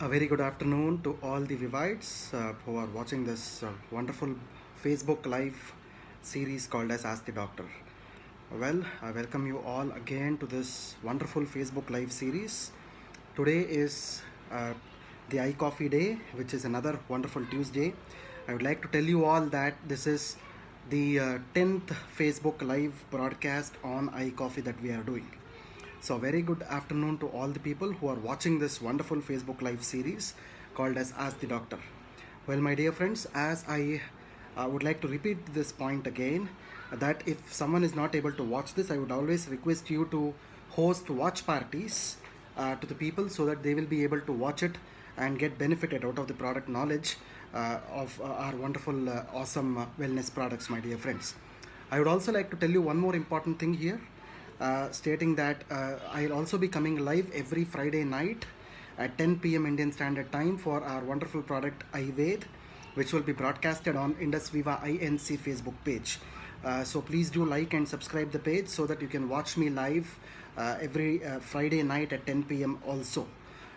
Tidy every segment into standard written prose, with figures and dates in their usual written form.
A very good afternoon to all the Vivites who are watching this wonderful Facebook Live series called as Ask the Doctor. Well, I welcome you all again to this wonderful Facebook Live series. Today is the iCoffee Day, which is another wonderful Tuesday. I would like to tell you all that this is the 10th Facebook Live broadcast on iCoffee that we are doing. So very good afternoon to all the people who are watching this wonderful Facebook Live series called as Ask the Doctor. Well, my dear friends, as I would like to repeat this point again, that if someone is not able to watch this, I would always request you to host watch parties to the people so that they will be able to watch it and get benefited out of the product knowledge of our wonderful, awesome wellness products, my dear friends. I would also like to tell you one more important thing here. Stating that I'll also be coming live every Friday night at 10 p.m. Indian Standard Time for our wonderful product iVed, which will be broadcasted on Indus Viva INC Facebook page. So please do like and subscribe the page so that you can watch me live every Friday night at 10 p.m. also.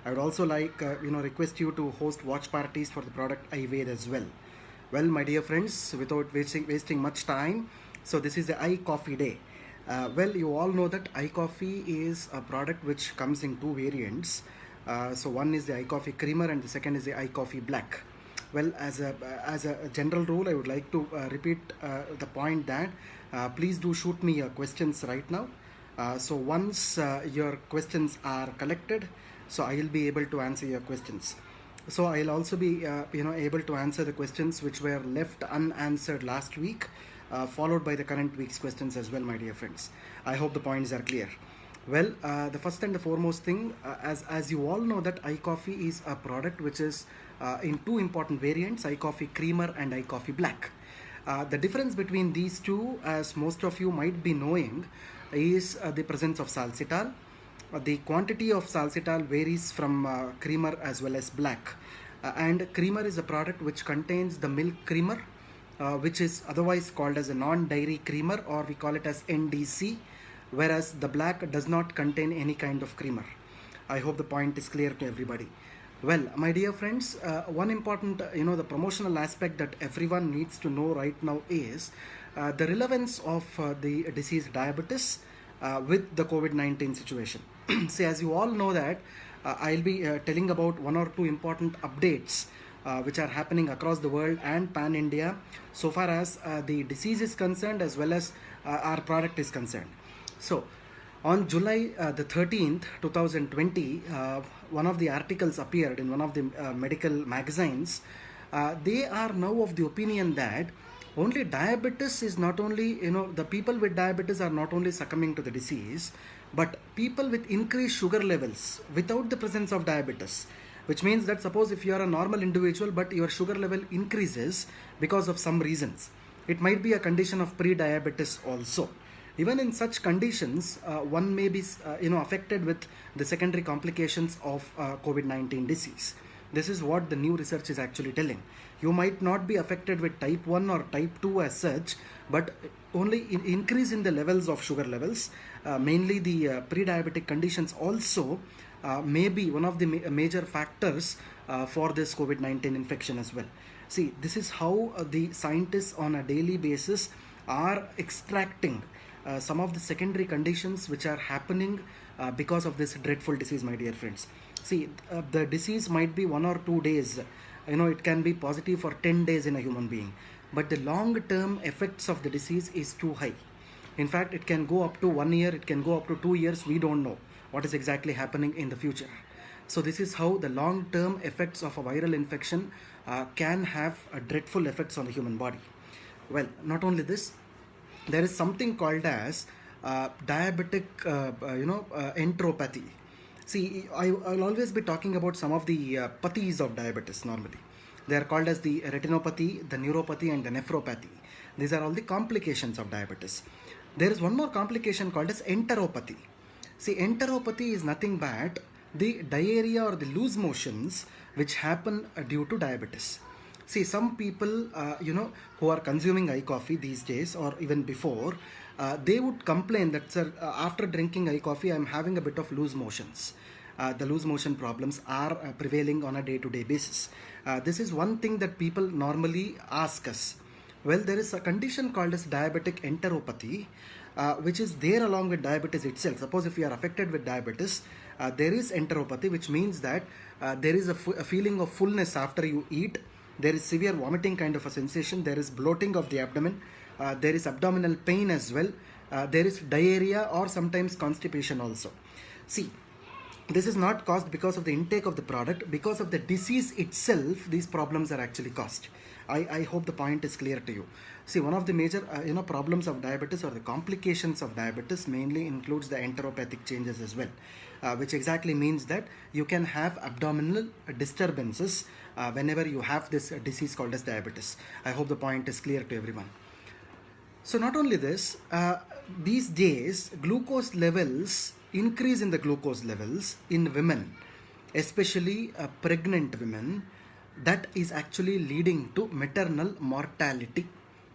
I would also like request you to host watch parties for the product iVed as well. Well, my dear friends, without wasting much time, so this is the iCoffee Day. Well, you all know that iCoffee is a product which comes in two variants. So one is the iCoffee Creamer and the second is the iCoffee Black. Well, as a general rule, I would like to repeat the point that please do shoot me your questions right now. So once your questions are collected, so I will be able to answer your questions. So I'll also be able to answer the questions which were left unanswered last week. Followed by the current week's questions as well, my dear friends. I hope the points are clear. Well, the first and the foremost thing, as you all know, that iCoffee is a product which is in two important variants, iCoffee Creamer and iCoffee Black. The difference between these two, as most of you might be knowing, is the presence of salsitol. The quantity of salsitol varies from Creamer as well as Black. And Creamer is a product which contains the milk creamer, which is otherwise called as a non-dairy creamer, or we call it as NDC, whereas the black does not contain any kind of creamer. I hope the point is clear to everybody. Well, my dear friends, one important, the promotional aspect that everyone needs to know right now is the relevance of the disease diabetes with the COVID-19 situation. See, as you all know that I'll be telling about one or two important updates which are happening across the world and pan-India so far as the disease is concerned as well as our product is concerned. So on July the 13th, 2020, one of the articles appeared in one of the medical magazines. They are now of the opinion that only diabetes is not only, the people with diabetes are not only succumbing to the disease, but people with increased sugar levels without the presence of diabetes. Which means that suppose if you are a normal individual but your sugar level increases because of some reasons, it might be a condition of pre-diabetes also. Even in such conditions, one may be affected with the secondary complications of COVID-19 disease. This is what the new research is actually telling. You might not be affected with type 1 or type 2 as such, but only increase in the levels of sugar levels, mainly the pre-diabetic conditions also may be one of the major factors for this COVID-19 infection as well. See, this is how the scientists on a daily basis are extracting some of the secondary conditions which are happening because of this dreadful disease, my dear friends. See, the disease might be 1 or 2 days. It can be positive for 10 days in a human being. But the long-term effects of the disease is too high. In fact, it can go up to 1 year, it can go up to 2 years. We don't know what is exactly happening in the future. So this is how the long-term effects of a viral infection can have dreadful effects on the human body. Well, not only this, there is something called as diabetic enteropathy. See, I'll always be talking about some of the pathies of diabetes normally. They are called as the retinopathy, the neuropathy and the nephropathy. These are all the complications of diabetes. There is one more complication called as enteropathy. See, enteropathy is nothing but the diarrhea or the loose motions which happen due to diabetes. See, some people, who are consuming iCoffee these days or even before, they would complain that, sir, after drinking iCoffee, I'm having a bit of loose motions. the loose motion problems are prevailing on a day-to-day basis. This is one thing that people normally ask us. Well, there is a condition called as diabetic enteropathy, which is there along with diabetes itself. Suppose if you are affected with diabetes, there is enteropathy, which means that there is a feeling of fullness after you eat. There is severe vomiting kind of a sensation. There is bloating of the abdomen. There is abdominal pain as well. There is diarrhea or sometimes constipation also. See, this is not caused because of the intake of the product. Because of the disease itself, these problems are actually caused. I hope the point is clear to you. See, one of the major problems of diabetes or the complications of diabetes mainly includes the enteropathic changes as well, which exactly means that you can have abdominal disturbances whenever you have this disease called as diabetes. I hope the point is clear to everyone. So not only this, these days glucose levels increase in the glucose levels in women, especially pregnant women. That is actually leading to maternal mortality.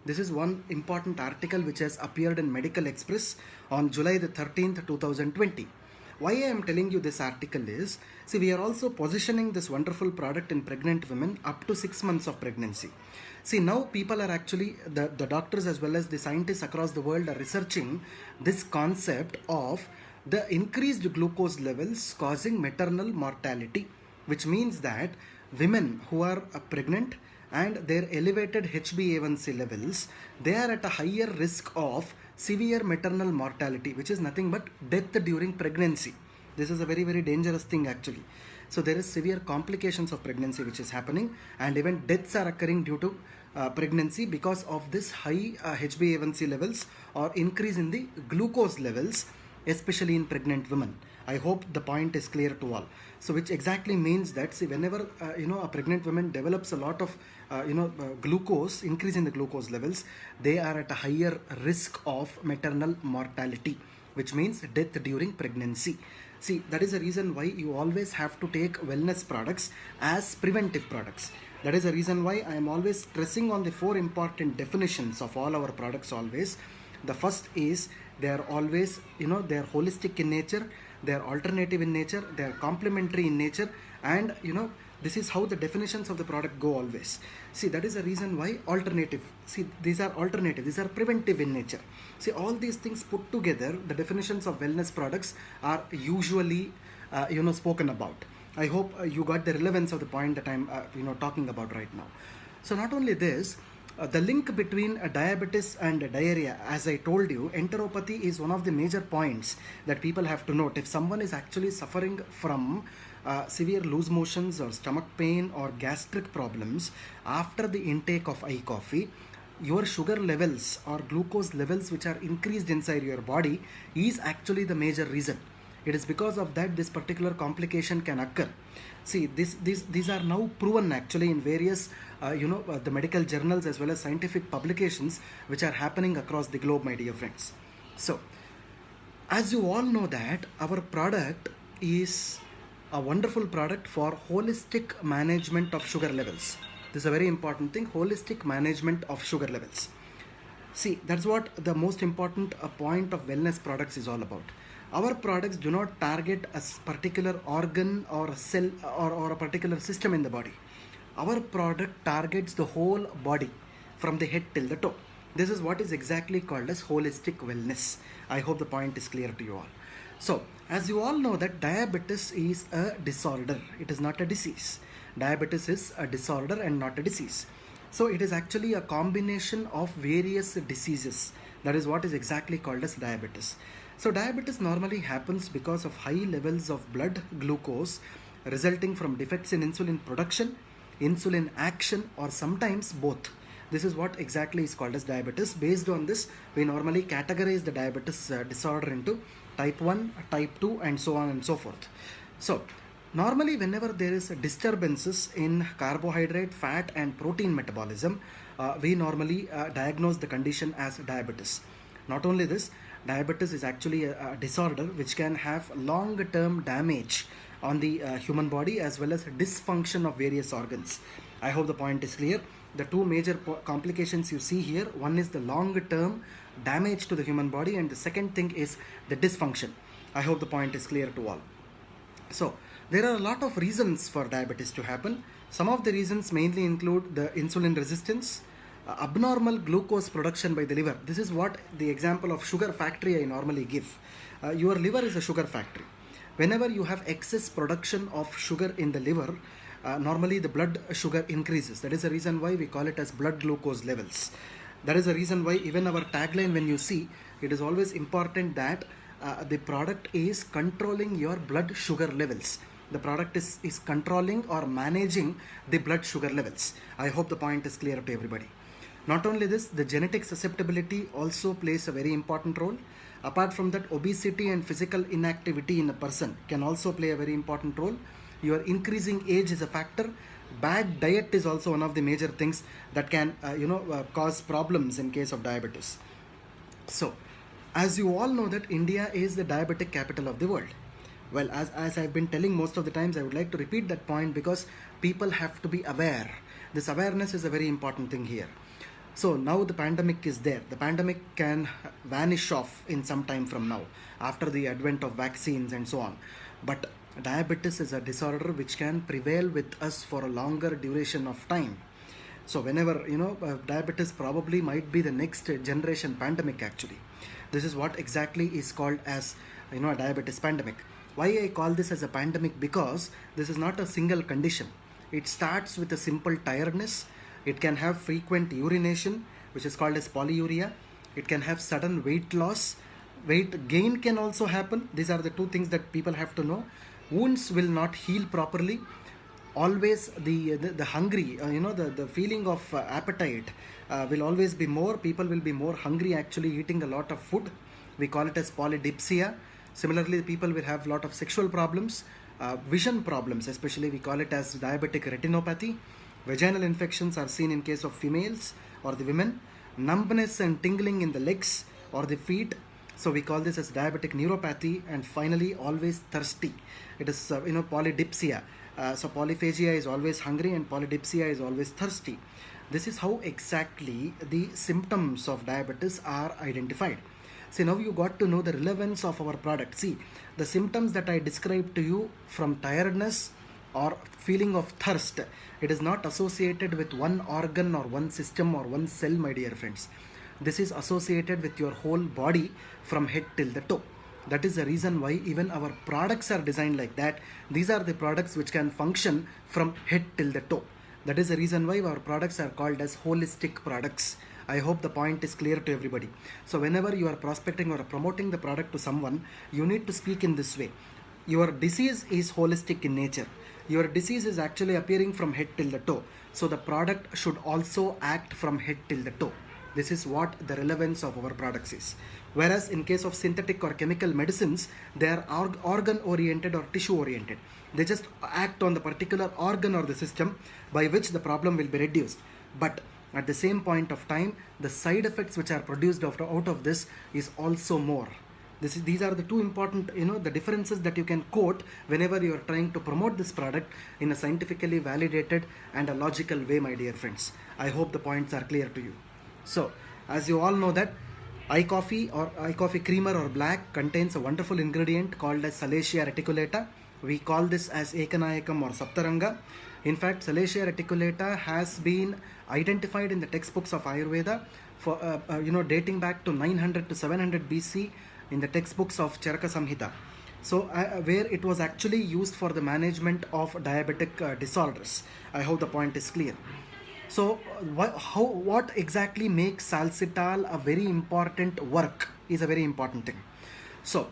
This is one important article which has appeared in Medical Express on July the 13th, 2020. Why I am telling you this article is, see, we are also positioning this wonderful product in pregnant women up to 6 months of pregnancy. See, now people are actually, the doctors as well as the scientists across the world are researching this concept of the increased glucose levels causing maternal mortality, which means that women who are pregnant and their elevated HbA1c levels, they are at a higher risk of severe maternal mortality, which is nothing but death during pregnancy. This is a very, very dangerous thing actually. So there is severe complications of pregnancy which is happening, and even deaths are occurring due to pregnancy because of this high HbA1c levels or increase in the glucose levels, especially in pregnant women. I hope the point is clear to all. So which exactly means that, see, whenever a pregnant woman develops a lot of glucose, increase in the glucose levels, they are at a higher risk of maternal mortality, which means death during pregnancy. See, that is the reason why you always have to take wellness products as preventive products. That is the reason why I am always stressing on the 4 important definitions of all our products always. The first is they are always, they are holistic in nature, they are alternative in nature, they are complementary in nature, and this is how the definitions of the product go always. See, that is the reason why alternative. See, these are alternative, these are preventive in nature. See, all these things put together, the definitions of wellness products are usually spoken about. I hope you got the relevance of the point that I'm talking about right now. So not only this, the link between diabetes and diarrhea, as I told you, enteropathy is one of the major points that people have to note. If someone is actually suffering from severe loose motions or stomach pain or gastric problems after the intake of iCoffee, your sugar levels or glucose levels which are increased inside your body is actually the major reason. It is because of that this particular complication can occur. See, these are now proven actually in various the medical journals as well as scientific publications which are happening across the globe, my dear friends. So, as you all know that our product is a wonderful product for holistic management of sugar levels. This is a very important thing, holistic management of sugar levels. See, that's what the most important point of wellness products is all about. Our products do not target a particular organ or a cell or a particular system in the body. Our product targets the whole body from the head till the toe. This is what is exactly called as holistic wellness. I hope the point is clear to you all. So, as you all know that diabetes is a disorder. It is not a disease. Diabetes is a disorder and not a disease. So, it is actually a combination of various diseases. That is what is exactly called as diabetes. So, diabetes normally happens because of high levels of blood glucose resulting from defects in insulin production, insulin action, or sometimes both. This is what exactly is called as diabetes. Based on this, we normally categorize the diabetes disorder into type 1, type 2, and so on and so forth. So, normally whenever there is disturbances in carbohydrate, fat, and protein metabolism, we normally diagnose the condition as diabetes. Not only this, diabetes is actually a disorder which can have long-term damage on the human body as well as dysfunction of various organs. I hope the point is clear. The two major complications you see here, one is the long-term damage to the human body and the second thing is the dysfunction. I hope the point is clear to all. So there are a lot of reasons for diabetes to happen. Some of the reasons mainly include the insulin resistance, abnormal glucose production by the liver. This is what the example of sugar factory I normally give. Your liver is a sugar factory. Whenever you have excess production of sugar in the liver, normally the blood sugar increases. That is the reason why we call it as blood glucose levels. That is the reason why even our tagline, when you see, it is always important that the product is controlling your blood sugar levels. The product is controlling or managing the blood sugar levels. I hope the point is clear to everybody. Not only this, the genetic susceptibility also plays a very important role. Apart from that, obesity and physical inactivity in a person can also play a very important role. Your increasing age is a factor. Bad diet is also one of the major things that can cause problems in case of diabetes. So as you all know that India is the diabetic capital of the world. Well, as I've been telling most of the times, I would like to repeat that point because people have to be aware. This awareness is a very important thing here. So now the pandemic is there. The pandemic can vanish off in some time from now after the advent of vaccines and so on. But diabetes is a disorder which can prevail with us for a longer duration of time. So whenever, diabetes probably might be the next generation pandemic actually. This is what exactly is called as, a diabetes pandemic. Why I call this as a pandemic? Because this is not a single condition. It starts with a simple tiredness. It can have frequent urination, which is called as polyuria. It can have sudden weight loss. Weight gain can also happen. These are the two things that people have to know. Wounds will not heal properly. Always the hungry, the feeling of appetite will always be more. People will be more hungry actually eating a lot of food. We call it as polydipsia. Similarly, people will have a lot of sexual problems, vision problems, especially we call it as diabetic retinopathy. Vaginal infections are seen in case of females or the women. Numbness and tingling in the legs or the feet. So we call this as diabetic neuropathy. And finally, always thirsty. It is, polydipsia. So polyphagia is always hungry and polydipsia is always thirsty. This is how exactly the symptoms of diabetes are identified. See, now you got to know the relevance of our product. See, the symptoms that I described to you, from tiredness or feeling of thirst, it is not associated with one organ or one system or one cell, my dear friends. This is associated with your whole body from head till the toe. That is the reason why even our products are designed like that. These are the products which can function from head till the toe. That is the reason why our products are called as holistic products. I hope the point is clear to everybody. So whenever you are prospecting or promoting the product to someone, you need to speak in this way. Your disease is holistic in nature. Your disease is actually appearing from head till the toe. So the product should also act from head till the toe. This is what the relevance of our products is. Whereas in case of synthetic or chemical medicines, they are organ oriented or tissue oriented. They just act on the particular organ or the system by which the problem will be reduced. But at the same point of time, the side effects which are produced out of this is also more. These are the two important, the differences that you can quote whenever you are trying to promote this product in a scientifically validated and a logical way, my dear friends. I hope the points are clear to you. So, as you all know that iCoffee or iCoffee creamer or black contains a wonderful ingredient called as Salacia reticulata. We call this as Ekanayakam or Saptaranga. In fact, Salacia reticulata has been identified in the textbooks of Ayurveda for dating back to 900 to 700 BC in the textbooks of Charaka Samhita. So where it was actually used for the management of diabetic disorders. I hope the point is clear. So what exactly makes salcital a very important work is a very important thing. So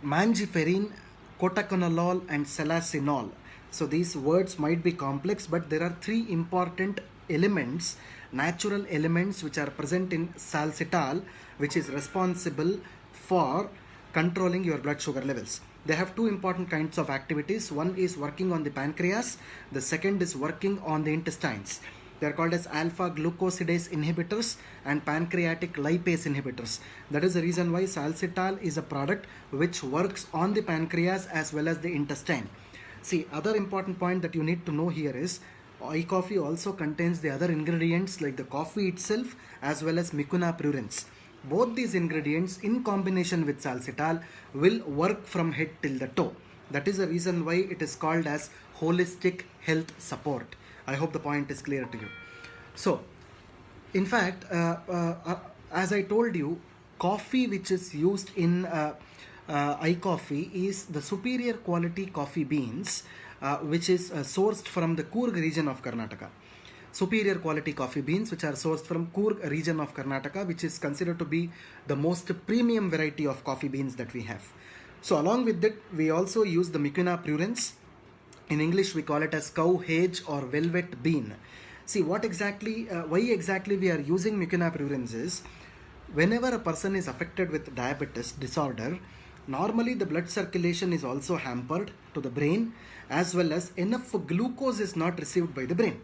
mangiferin, cotaconolol and salacinol. So these words might be complex, but there are three important elements, natural elements which are present in salcital, which is responsible for controlling your blood sugar levels. They have two important kinds of activities. One is working on the pancreas. The second is working on the intestines. They are called as alpha glucosidase inhibitors and pancreatic lipase inhibitors. That is the reason why salcital is a product which works on the pancreas as well as the intestine. See, other important point that you need to know here is iCoffee also contains the other ingredients like the coffee itself as well as Mucuna pruriens. Both these ingredients in combination with salcital will work from head till the toe. That is the reason why it is called as holistic health support. I hope the point is clear to you. So, in fact, as I told you, coffee which is used in iCoffee is the superior quality coffee beans, which is sourced from the Coorg region of Karnataka. Superior quality coffee beans which are sourced from Coorg region of Karnataka, which is considered to be the most premium variety of coffee beans that we have. So along with that, we also use the Mucuna prurens. In English we call it as cow hage or velvet bean. See what exactly, why exactly we are using Mucuna prurens is, whenever a person is affected with diabetes disorder, normally the blood circulation is also hampered to the brain, as well as enough glucose is not received by the brain.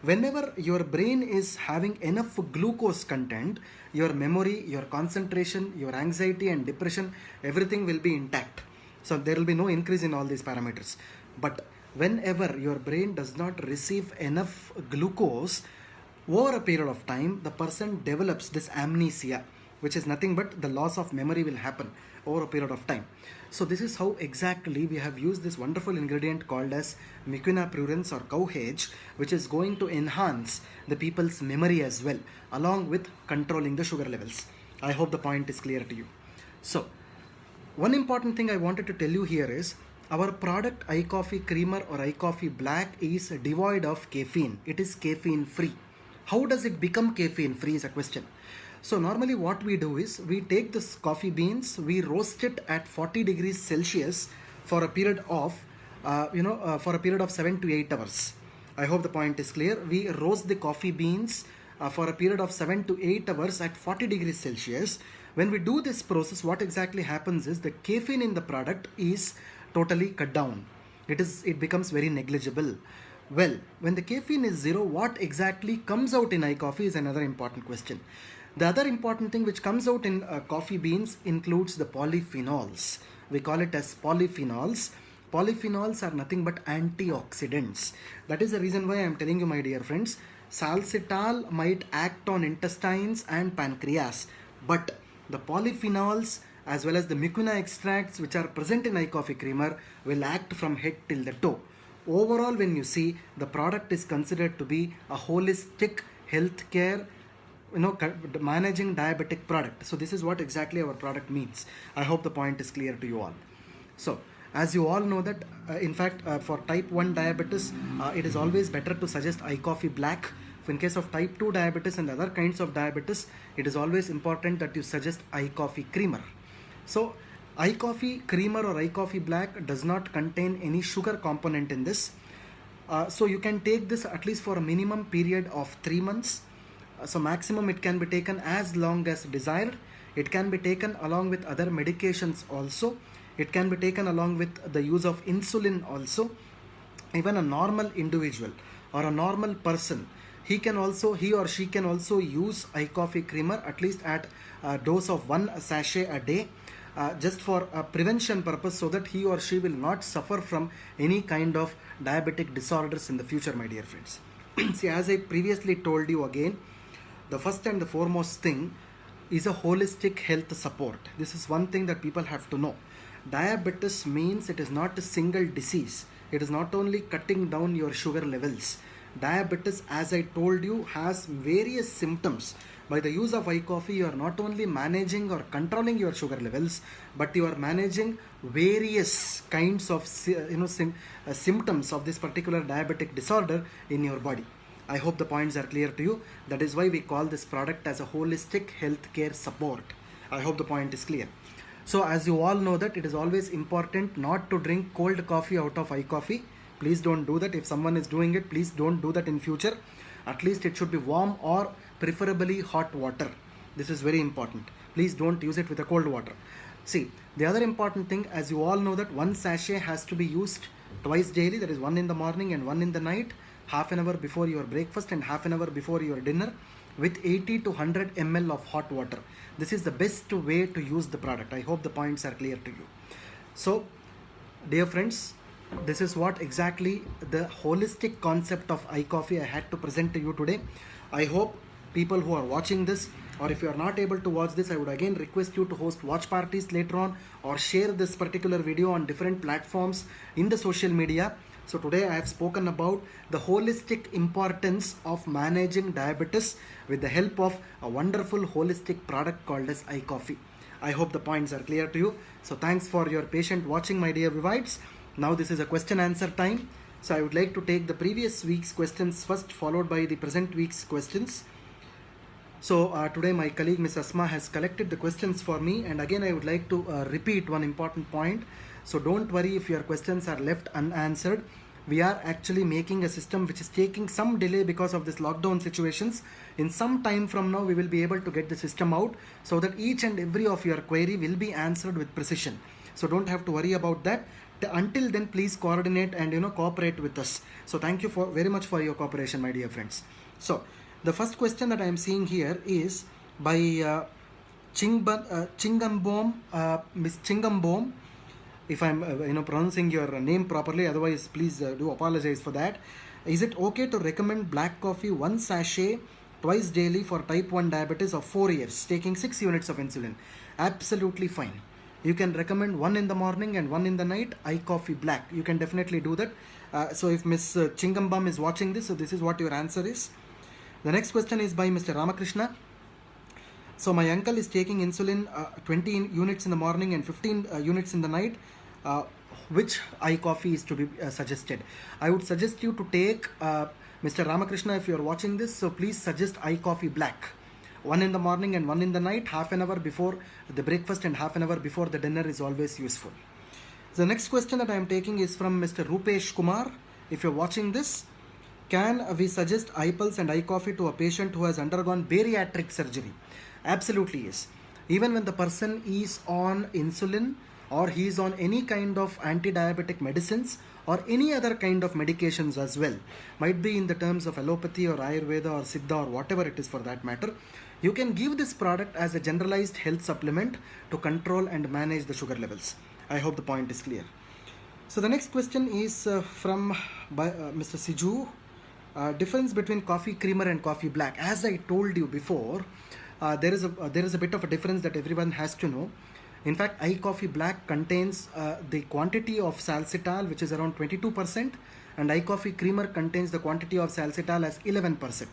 Whenever your brain is having enough glucose content, your memory, your concentration, your anxiety and depression, everything will be intact. So there will be no increase in all these parameters. But whenever your brain does not receive enough glucose, over a period of time, the person develops this amnesia, which is nothing but the loss of memory will happen over a period of time. So this is how exactly we have used this wonderful ingredient called as Mucuna prurens or cow hage, which is going to enhance the people's memory as well, along with controlling the sugar levels. I hope the point is clear to you. So one important thing I wanted to tell you here is, our product iCoffee Creamer or iCoffee Black is devoid of caffeine. It is caffeine free. How does it become caffeine free is a question. So normally what we do is, we take this coffee beans, we roast it at 40 degrees Celsius for a period of for a period of 7 to 8 hours. I hope the point is clear. We roast the coffee beans for a period of 7 to 8 hours at 40 degrees Celsius. When we do this process, what exactly happens is, the caffeine in the product is totally cut down. It becomes very negligible. Well, when the caffeine is zero, what exactly comes out in iCoffee is another important question. The other important thing which comes out in coffee beans includes the polyphenols. We call it as polyphenols. Polyphenols are nothing but antioxidants. That is the reason why I am telling you, my dear friends, salsitol might act on intestines and pancreas, but the polyphenols as well as the mucuna extracts which are present in iCoffee Creamer will act from head till the toe. Overall, when you see, the product is considered to be a holistic healthcare, managing diabetic product. So this is what exactly our product means. I hope the point is clear to you all. So as you all know that in fact for type 1 diabetes, it is always better to suggest iCoffee Black. In case of type 2 diabetes and other kinds of diabetes, it is always important that you suggest iCoffee Creamer. So iCoffee Creamer or iCoffee Black does not contain any sugar component in this. So you can take this at least for a minimum period of 3 months. So maximum it can be taken as long as desired. It can be taken along with other medications also. It can be taken along with the use of insulin also. Even a normal individual or a normal person, he or she can also use iCoffee Creamer at least at a dose of 1 sachet a day, just for a prevention purpose, so that he or she will not suffer from any kind of diabetic disorders in the future, my dear friends. See, as I previously told you again, the first and the foremost thing is a holistic health support. This is one thing that people have to know. Diabetes means it is not a single disease. It is not only cutting down your sugar levels. Diabetes, as I told you, has various symptoms. By the use of iCoffee, you are not only managing or controlling your sugar levels, but you are managing various kinds of symptoms of this particular diabetic disorder in your body. I hope the points are clear to you. That is why we call this product as a holistic healthcare support. I hope the point is clear. So as you all know that it is always important not to drink cold coffee out of iCoffee. Please don't do that. If someone is doing it, please don't do that in future. At least it should be warm or preferably hot water. This is very important. Please don't use it with a cold water. See, the other important thing, as you all know that 1 sachet has to be used twice daily. That is 1 in the morning and 1 in the night. Half an hour before your breakfast and half an hour before your dinner, with 80 to 100 ml of hot water. This is the best way to use the product. I hope the points are clear to you. So, dear friends, this is what exactly the holistic concept of iCoffee I had to present to you today. I hope people who are watching this or if you are not able to watch this, I would again request you to host watch parties later on, or share this particular video on different platforms in the social media. So today I have spoken about the holistic importance of managing diabetes with the help of a wonderful holistic product called as iCoffee. I hope the points are clear to you. So thanks for your patient watching, my dear vivites. Now this is a question answer time. So I would like to take the previous week's questions first, followed by the present week's questions. So today my colleague Ms. Asma has collected the questions for me, and again I would like to repeat one important point. So don't worry if your questions are left unanswered. We are actually making a system which is taking some delay because of this lockdown situations. In some time from now, we will be able to get the system out so that each and every of your query will be answered with precision. So don't have to worry about that. Until then, please coordinate and cooperate with us. So thank you very much for your cooperation, my dear friends. So the first question that I am seeing here is by Chingambom, Miss Chingambom. If I'm pronouncing your name properly, otherwise please do apologize for that. Is it okay to recommend black coffee 1 sachet twice daily for type 1 diabetes of 4 years, taking 6 units of insulin? Absolutely fine. You can recommend one in the morning and one in the night, iCoffee black. You can definitely do that. So if Miss Chingambam is watching this, so this is what your answer is. The next question is by Mr. Ramakrishna. So my uncle is taking insulin 20 units in the morning and 15 units in the night. Which iCoffee is to be suggested? I would suggest you to take Mr. Ramakrishna, if you are watching this, so please suggest iCoffee black. One in the morning and one in the night, half an hour before the breakfast and half an hour before the dinner is always useful. The next question that I am taking is from Mr. Rupesh Kumar. If you're watching this, can we suggest iPulse and iCoffee to a patient who has undergone bariatric surgery? Absolutely yes. Even when the person is on insulin or he is on any kind of anti-diabetic medicines or any other kind of medications as well, might be in the terms of allopathy or Ayurveda or Siddha or whatever it is for that matter, you can give this product as a generalized health supplement to control and manage the sugar levels. I hope the point is clear. So the next question is from Mr. Siju. Difference between coffee creamer and coffee black. As I told you before, there is a bit of a difference that everyone has to know. In fact, iCoffee black contains the quantity of salcital, which is around 22%, and iCoffee creamer contains the quantity of salcital as 11%.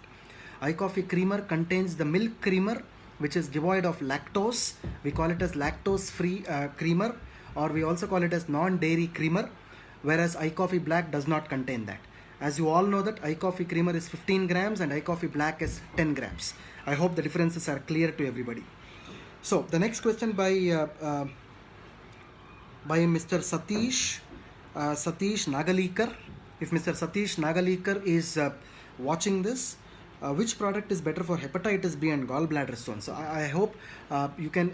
iCoffee creamer contains the milk creamer, which is devoid of lactose. We call it as lactose-free creamer, or we also call it as non-dairy creamer, whereas iCoffee black does not contain that. As you all know that iCoffee creamer is 15 grams and iCoffee black is 10 grams. I hope the differences are clear to everybody. So the next question by Mr. Satish Nagalikar. If Mr. Satish Nagalikar is watching this, which product is better for hepatitis B and gallbladder stones? So I hope you can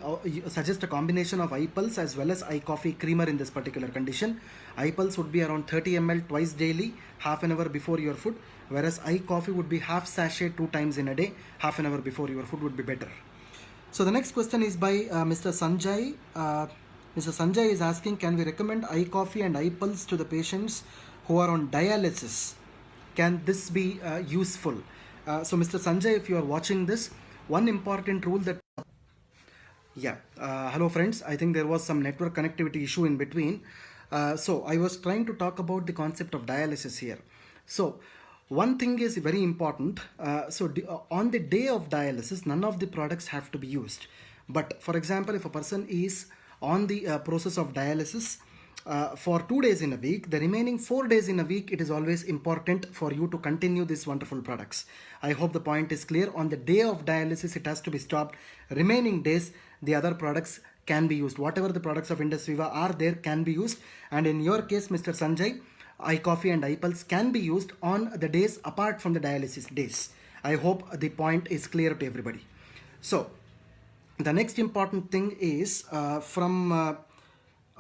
suggest a combination of iPulse as well as iCoffee creamer in this particular condition. iPulse would be around 30 ml twice daily, half an hour before your food, whereas iCoffee would be half sachet 2 times in a day, half an hour before your food would be better. So the next question is by Mr. Sanjay. Mr. Sanjay is asking, can we recommend iCoffee and iPulse to the patients who are on dialysis? Can this be useful? So Mr. Sanjay, if you are watching this, one important rule that... hello friends, I think there was some network connectivity issue in between. So I was trying to talk about the concept of dialysis here. So one thing is very important. On the day of dialysis, none of the products have to be used. But for example, if a person is on the process of dialysis for 2 days in a week, the remaining 4 days in a week, it is always important for you to continue these wonderful products. I hope the point is clear. On the day of dialysis, it has to be stopped. Remaining days, the other products can be used. Whatever the products of Indus Viva are there can be used. And in your case, Mr. Sanjay, iCoffee and iPulse can be used on the days apart from the dialysis days. I hope the point is clear to everybody. So the next important thing is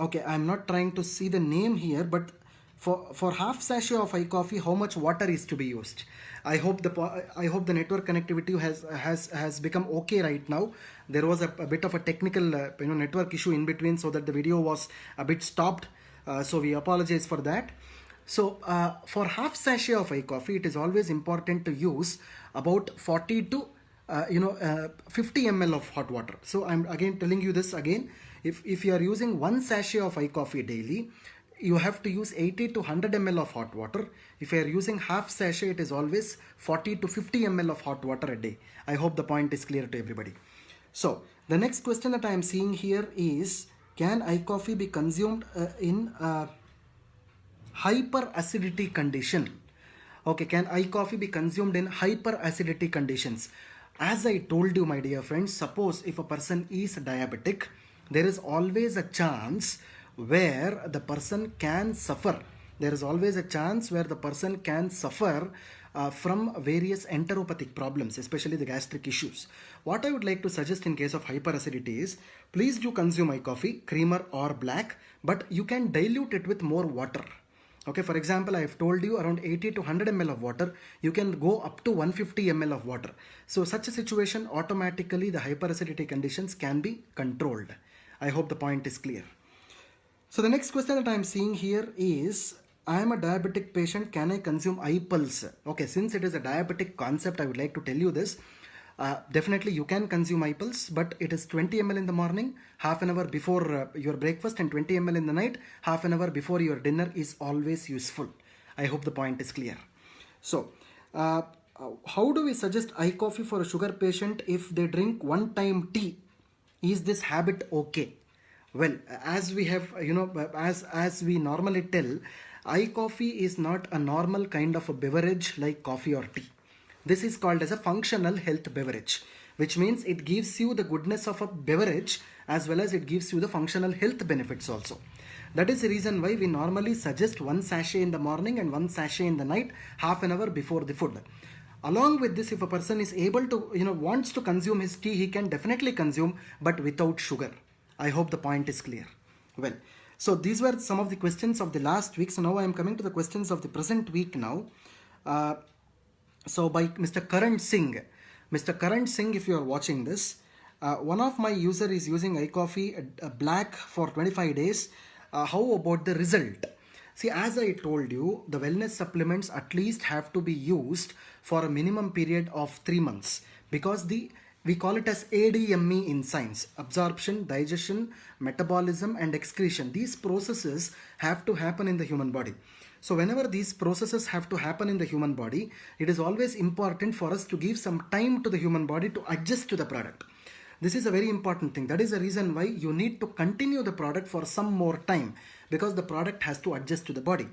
okay, I'm not trying to see the name here, but for half sachet of iCoffee, how much water is to be used? I hope the network connectivity has become okay right now. There was a bit of a technical network issue in between, so that the video was a bit stopped. So we apologize for that. So for half sachet of iCoffee, it is always important to use about 40 to 50 ml of hot water. So I'm again telling you this again. If you are using one sachet of iCoffee daily, you have to use 80 to 100 ml of hot water. If you are using half sachet, it is always 40 to 50 ml of hot water a day. I hope the point is clear to everybody. So the next question that I am seeing here is, can iCoffee be consumed in hyperacidity condition? Okay, can iCoffee be consumed in hyperacidity conditions? As I told you, my dear friends, suppose if a person is diabetic, there is always a chance where the person can suffer. There is always a chance where the person can suffer from various enteropathic problems, especially the gastric issues. What I would like to suggest in case of hyperacidity is, please do consume iCoffee, creamer or black, but you can dilute it with more water. Okay, for example, I have told you around 80 to 100 ml of water. You can go up to 150 ml of water. So such a situation, automatically the hyperacidity conditions can be controlled. I hope the point is clear. So the next question that I am seeing here is, I am a diabetic patient, can I consume iPulse? Okay, since it is a diabetic concept, I would like to tell you this. Definitely you can consume iPulse, but it is 20 ml in the morning, half an hour before your breakfast, and 20 ml in the night, half an hour before your dinner is always useful. I hope the point is clear. So how do we suggest iCoffee for a sugar patient if they drink one time tea? Is this habit okay? Well, as we have, as we normally tell, iCoffee is not a normal kind of a beverage like coffee or tea. This is called as a functional health beverage, which means it gives you the goodness of a beverage as well as it gives you the functional health benefits also. That is the reason why we normally suggest one sachet in the morning and one sachet in the night, half an hour before the food. Along with this, if a person is able to, wants to consume his tea, he can definitely consume, but without sugar. I hope the point is clear. Well, so these were some of the questions of the last week. So now I am coming to the questions of the present week now. So by Mr. Karan Singh. Mr. Karan Singh, if you are watching this, one of my user is using iCoffee black for 25 days. How about the result? See, as I told you, the wellness supplements at least have to be used for a minimum period of 3 months, because we call it as ADME in science: absorption, digestion, metabolism and excretion. These processes have to happen in the human body. So whenever these processes have to happen in the human body, it is always important for us to give some time to the human body to adjust to the product. This is a very important thing. That is the reason why you need to continue the product for some more time, because the product has to adjust to the body.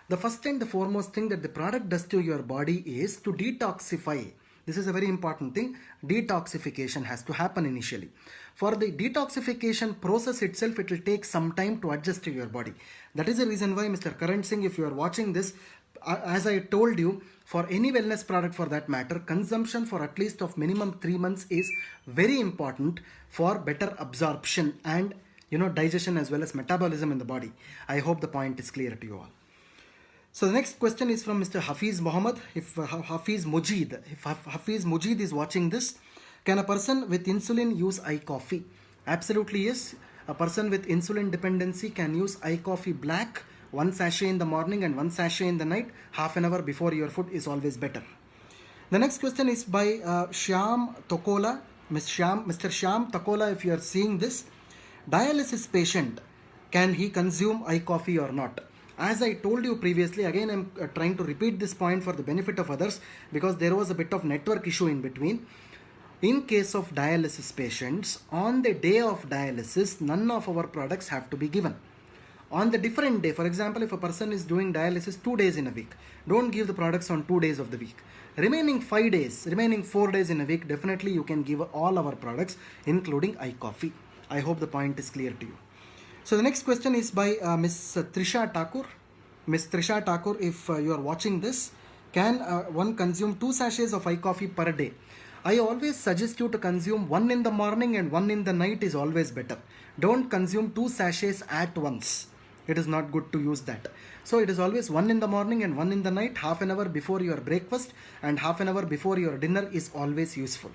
The first and the foremost thing that the product does to your body is to detoxify. This is a very important thing. Detoxification has to happen initially. For the detoxification process itself, it will take some time to adjust to your body. That is the reason why, Mr. Karan Singh, if you are watching this, as I told you, for any wellness product for that matter, consumption for at least of minimum 3 months is very important for better absorption and digestion as well as metabolism in the body. I hope the point is clear to you all. So the next question is from Mr. Hafiz Mohammed. If Hafiz Mujid is watching this, can a person with insulin use iCoffee? Absolutely yes. A person with insulin dependency can use iCoffee black, one sachet in the morning and one sachet in the night, half an hour before your food is always better. The next question is by Shyam Tokola. Mr. Shyam Tokola, if you are seeing this, dialysis patient, can he consume iCoffee or not? As I told you previously, again I am trying to repeat this point for the benefit of others, because there was a bit of network issue in between. In case of dialysis patients, on the day of dialysis, none of our products have to be given. On the different day, for example, if a person is doing dialysis 2 days in a week, don't give the products on 2 days of the week. Remaining 5 days, remaining 4 days in a week, definitely you can give all our products, including iCoffee. I hope the point is clear to you. So the next question is by Ms. Trisha Thakur. Ms. Trisha Thakur, if you are watching this, can one consume 2 sachets of iCoffee per day? I always suggest you to consume one in the morning and one in the night is always better. Don't consume 2 sachets at once. It is not good to use that. So it is always one in the morning and one in the night, half an hour before your breakfast and half an hour before your dinner is always useful.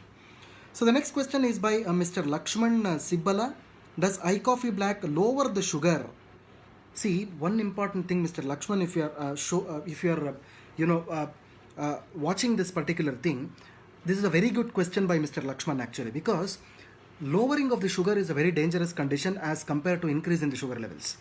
So the next question is by Mr. Lakshman Sibbala. Does iCoffee black lower the sugar? See, one important thing, Mr. Lakshman, if you are watching this particular thing, This is a very good question by Mr. Lakshman actually, because lowering of the sugar is a very dangerous condition as compared to increase in the sugar levels.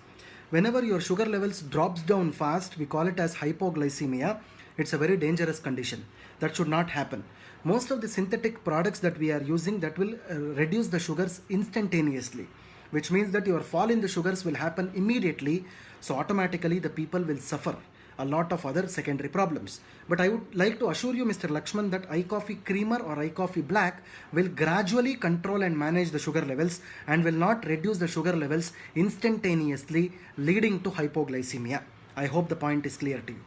Whenever your sugar levels drops down fast, we call it as hypoglycemia. It's a very dangerous condition. That should not happen. Most of the synthetic products that we are using, that will reduce the sugars instantaneously, which means that your fall in the sugars will happen immediately. So automatically the people will suffer a lot of other secondary problems. But I would like to assure you, Mr. Lakshman, that iCoffee Creamer or iCoffee Black will gradually control and manage the sugar levels and will not reduce the sugar levels instantaneously, leading to hypoglycemia. I hope the point is clear to you.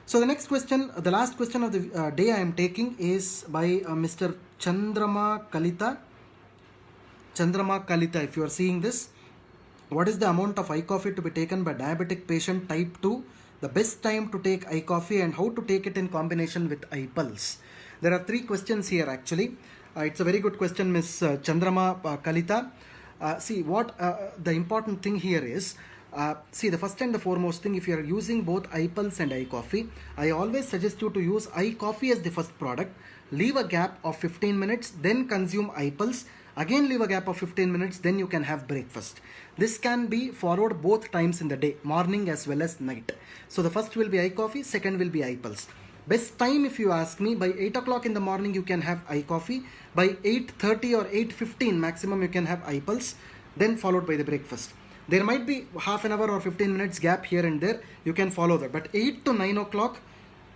So the next question, the last question of the day I am taking is by Mr. Chandrama Kalita. Chandrama Kalita, if you are seeing this, what is the amount of iCoffee to be taken by diabetic patient type 2? The best time to take iCoffee and how to take it in combination with iPulse? There are three questions here actually. It's a very good question, Ms. Chandrama Kalita. See, what the important thing here is, see, the first and the foremost thing, if you are using both iPulse and iCoffee, I always suggest you to use iCoffee as the first product, leave a gap of 15 minutes, then consume iPulse, again leave a gap of 15 minutes, then you can have breakfast. This can be followed both times in the day, morning as well as night. So the first will be iCoffee, second will be iPulse. Best time, if you ask me, by 8 o'clock in the morning you can have iCoffee, by 8:30 or 8:15 maximum you can have iPulse, then followed by the breakfast. There might be half an hour or 15 minutes gap here and there, you can follow that, but 8 to 9 o'clock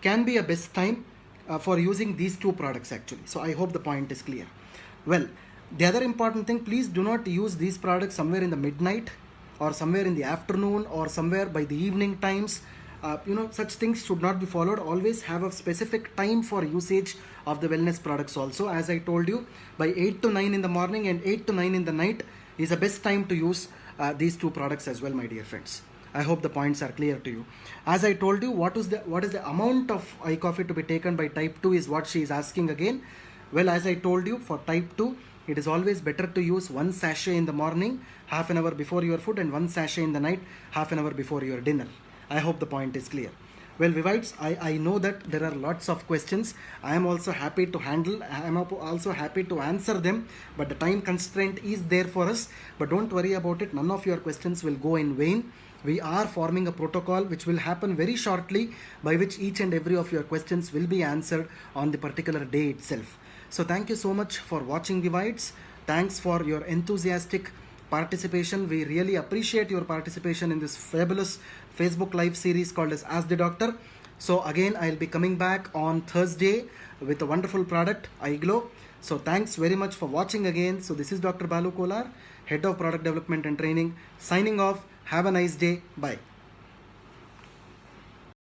can be a best time for using these two products actually. So I hope the point is clear. Well, the other important thing, please do not use these products somewhere in the midnight or somewhere in the afternoon or somewhere by the evening times. Such things should not be followed. Always have a specific time for usage of the wellness products also. As I told you, by 8 to 9 in the morning and 8 to 9 in the night is the best time to use these two products as well, my dear friends. I hope the points are clear to you. As I told you, what is the amount of iCoffee to be taken by type 2 is what she is asking again. Well, as I told you, for type 2, it is always better to use one sachet in the morning, half an hour before your food, and one sachet in the night, half an hour before your dinner. I hope the point is clear. Well, Vivites, I know that there are lots of questions. I am also happy to handle. I am also happy to answer them, but the time constraint is there for us. But don't worry about it. None of your questions will go in vain. We are forming a protocol which will happen very shortly, by which each and every of your questions will be answered on the particular day itself. So thank you so much for watching Vivites. Thanks for your enthusiastic participation. We really appreciate your participation in this fabulous Facebook live series called as Ask the Doctor. So again, I'll be coming back on Thursday with a wonderful product, iGlow. So thanks very much for watching again. So this is Dr. Balu Kolar, Head of Product Development and Training, signing off. Have a nice day. Bye.